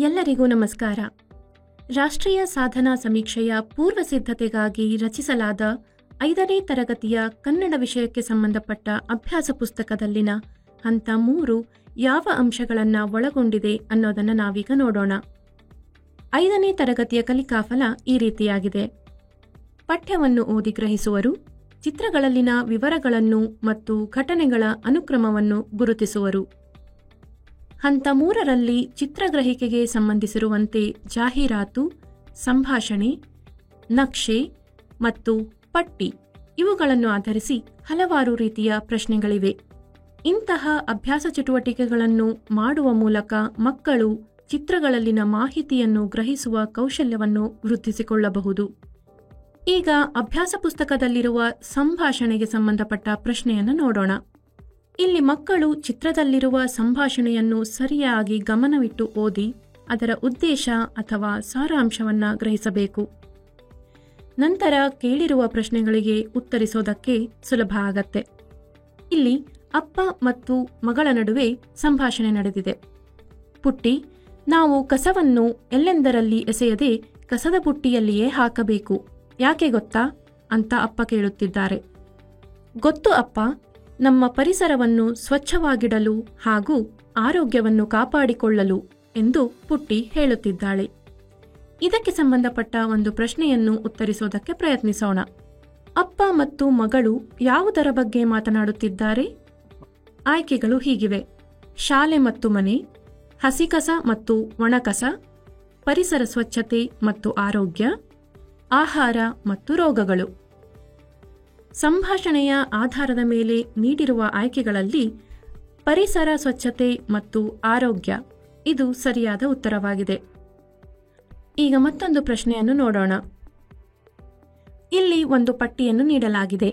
ಎಲ್ಲರಿಗೂ ನಮಸ್ಕಾರ. ರಾಷ್ಟ್ರೀಯ ಸಾಧನಾ ಸಮೀಕ್ಷೆಯ ಪೂರ್ವ ಸಿದ್ಧತೆಗಾಗಿ ರಚಿಸಲಾದ 5ನೇ ತರಗತಿಯ ಕನ್ನಡ ವಿಷಯಕ್ಕೆ ಸಂಬಂಧಪಟ್ಟ ಅಭ್ಯಾಸ ಪುಸ್ತಕದಲ್ಲಿನ ಹಂತ 3 ಯಾವ ಅಂಶಗಳನ್ನು ಒಳಗೊಂಡಿದೆ ಅನ್ನೋದನ್ನು ನಾವೀಗ ನೋಡೋಣ. 5ನೇ ತರಗತಿಯ ಕಲಿಕಾಫಲ ಈ ರೀತಿಯಾಗಿದೆ. ಪಠ್ಯವನ್ನು ಓದಿ ಗ್ರಹಿಸುವರು, ಚಿತ್ರಗಳಲ್ಲಿನ ವಿವರಗಳನ್ನು ಮತ್ತು ಘಟನೆಗಳ ಅನುಕ್ರಮವನ್ನು ಗುರುತಿಸುವರು. ಹಂತ 3ರಲ್ಲಿ ಚಿತ್ರಗ್ರಹಿಕೆಗೆ ಸಂಬಂಧಿಸಿರುವಂತೆ ಜಾಹೀರಾತು, ಸಂಭಾಷಣೆ, ನಕ್ಷೆ ಮತ್ತು ಪಟ್ಟಿ ಇವುಗಳನ್ನು ಆಧರಿಸಿ ಹಲವಾರು ರೀತಿಯ ಪ್ರಶ್ನೆಗಳಿವೆ. ಇಂತಹ ಅಭ್ಯಾಸ ಚಟುವಟಿಕೆಗಳನ್ನು ಮಾಡುವ ಮೂಲಕ ಮಕ್ಕಳು ಚಿತ್ರಗಳಲ್ಲಿನ ಮಾಹಿತಿಯನ್ನು ಗ್ರಹಿಸುವ ಕೌಶಲ್ಯವನ್ನು ವೃದ್ಧಿಸಿಕೊಳ್ಳಬಹುದು. ಈಗ ಅಭ್ಯಾಸ ಪುಸ್ತಕದಲ್ಲಿರುವ ಸಂಭಾಷಣೆಗೆ ಸಂಬಂಧಪಟ್ಟ ಪ್ರಶ್ನೆಯನ್ನು ನೋಡೋಣ. ಇಲ್ಲಿ ಮಕ್ಕಳು ಚಿತ್ರದಲ್ಲಿರುವ ಸಂಭಾಷಣೆಯನ್ನು ಸರಿಯಾಗಿ ಗಮನವಿಟ್ಟು ಓದಿ ಅದರ ಉದ್ದೇಶ ಅಥವಾ ಸಾರಾಂಶವನ್ನು ಗ್ರಹಿಸಬೇಕು. ನಂತರ ಕೇಳಿರುವ ಪ್ರಶ್ನೆಗಳಿಗೆ ಉತ್ತರಿಸೋದಕ್ಕೆ ಸುಲಭ ಆಗತ್ತೆ. ಇಲ್ಲಿ ಅಪ್ಪ ಮತ್ತು ಮಗಳ ನಡುವೆ ಸಂಭಾಷಣೆ ನಡೆದಿದೆ. ಪುಟ್ಟಿ, ನಾವು ಕಸವನ್ನು ಎಲ್ಲೆಂದರಲ್ಲಿ ಎಸೆಯದೆ ಕಸದ ಬುಟ್ಟಿಯಲ್ಲಿಯೇ ಹಾಕಬೇಕು, ಯಾಕೆ ಗೊತ್ತಾ ಅಂತ ಅಪ್ಪ ಕೇಳುತ್ತಿದ್ದಾರೆ. ಗೊತ್ತು ಅಪ್ಪ, ನಮ್ಮ ಪರಿಸರವನ್ನು ಸ್ವಚ್ಛವಾಗಿಡಲು ಹಾಗೂ ಆರೋಗ್ಯವನ್ನು ಕಾಪಾಡಿಕೊಳ್ಳಲು ಎಂದು ಪುಟ್ಟಿ ಹೇಳುತ್ತಿದ್ದಾಳೆ. ಇದಕ್ಕೆ ಸಂಬಂಧಪಟ್ಟ ಒಂದು ಪ್ರಶ್ನೆಯನ್ನು ಉತ್ತರಿಸೋದಕ್ಕೆ ಪ್ರಯತ್ನಿಸೋಣ. ಅಪ್ಪ ಮತ್ತು ಮಗಳು ಯಾವುದರ ಬಗ್ಗೆ ಮಾತನಾಡುತ್ತಿದ್ದಾರೆ? ಆಯ್ಕೆಗಳು ಹೀಗಿವೆ: ಶಾಲೆ ಮತ್ತು ಮನೆ, ಹಸಿಕಸ ಮತ್ತು ಒಣಕಸ, ಪರಿಸರ ಸ್ವಚ್ಛತೆ ಮತ್ತು ಆರೋಗ್ಯ, ಆಹಾರ ಮತ್ತು ರೋಗಗಳು. ಸಂಭಾಷಣೆಯ ಆಧಾರದ ಮೇಲೆ ನೀಡಿರುವ ಆಯ್ಕೆಗಳಲ್ಲಿ ಪರಿಸರ ಸ್ವಚ್ಛತೆ ಮತ್ತು ಆರೋಗ್ಯ ಇದು ಸರಿಯಾದ ಉತ್ತರವಾಗಿದೆ. ಈಗ ಮತ್ತೊಂದು ಪ್ರಶ್ನೆಯನ್ನು ನೋಡೋಣ. ಇಲ್ಲಿ ಒಂದು ಪಟ್ಟಿಯನ್ನು ನೀಡಲಾಗಿದೆ.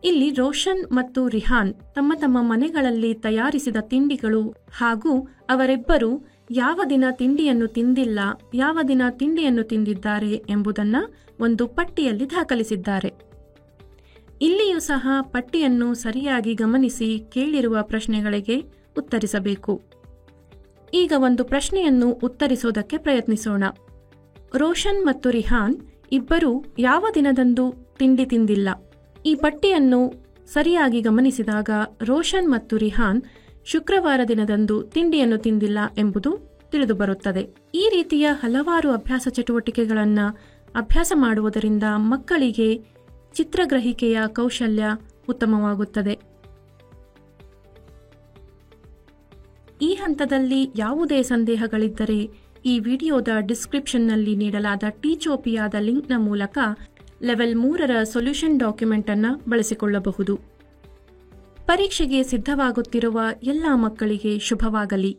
ಇಲ್ಲಿ ರೋಷನ್ ಮತ್ತು ರಿಹಾನ್ ತಮ್ಮ ತಮ್ಮ ಮನೆಗಳಲ್ಲಿ ತಯಾರಿಸಿದ ತಿಂಡಿಗಳು ಹಾಗೂ ಅವರಿಬ್ಬರು ಯಾವ ದಿನ ತಿಂಡಿಯನ್ನು ತಿಂದಿಲ್ಲ, ಯಾವ ದಿನ ತಿಂಡಿಯನ್ನು ತಿಂದಿದ್ದಾರೆ ಎಂಬುದನ್ನು ಒಂದು ಪಟ್ಟಿಯಲ್ಲಿ ದಾಖಲಿಸಿದ್ದಾರೆ. ಇಲ್ಲಿಯೂ ಸಹ ಪಟ್ಟಿಯನ್ನು ಸರಿಯಾಗಿ ಗಮನಿಸಿ ಕೇಳಿರುವ ಪ್ರಶ್ನೆಗಳಿಗೆ ಉತ್ತರಿಸಬೇಕು. ಈಗ ಒಂದು ಪ್ರಶ್ನೆಯನ್ನು ಉತ್ತರಿಸೋದಕ್ಕೆ ಪ್ರಯತ್ನಿಸೋಣ. ರೋಷನ್ ಮತ್ತು ರಿಹಾನ್ ಇಬ್ಬರೂ ಯಾವ ದಿನದಂದು ತಿಂಡಿ ತಿಂದಿಲ್ಲ? ಈ ಪಟ್ಟಿಯನ್ನು ಸರಿಯಾಗಿ ಗಮನಿಸಿದಾಗ ರೋಷನ್ ಮತ್ತು ರಿಹಾನ್ ಶುಕ್ರವಾರ ದಿನದಂದು ತಿಂಡಿಯನ್ನು ತಿಂದಿಲ್ಲ ಎಂಬುದು ತಿಳಿದುಬರುತ್ತದೆ. ಈ ರೀತಿಯ ಹಲವಾರು ಅಭ್ಯಾಸ ಚಟುವಟಿಕೆಗಳನ್ನು ಅಭ್ಯಾಸ ಮಾಡುವುದರಿಂದ ಮಕ್ಕಳಿಗೆ ಚಿತ್ರಗ್ರಹಿಕೆಯ ಕೌಶಲ್ಯ ಉತ್ತಮವಾಗುತ್ತದೆ. ಈ ಹಂತದಲ್ಲಿ ಯಾವುದೇ ಸಂದೇಹಗಳಿದ್ದರೆ ಈ ವಿಡಿಯೋದ ಡಿಸ್ಕ್ರಿಪ್ಷನ್ನಲ್ಲಿ ನೀಡಲಾದ ಟೀಚೋಪಿಯಾದ ಲಿಂಕ್ನ ಮೂಲಕ ಲೆವೆಲ್ 3ರ ಸೊಲ್ಯೂಷನ್ ಡಾಕ್ಯುಮೆಂಟ್ ಅನ್ನು ಬಳಸಿಕೊಳ್ಳಬಹುದು. ಪರೀಕ್ಷೆಗೆ ಸಿದ್ಧವಾಗುತ್ತಿರುವ ಎಲ್ಲ ಮಕ್ಕಳಿಗೆ ಶುಭವಾಗಲಿ.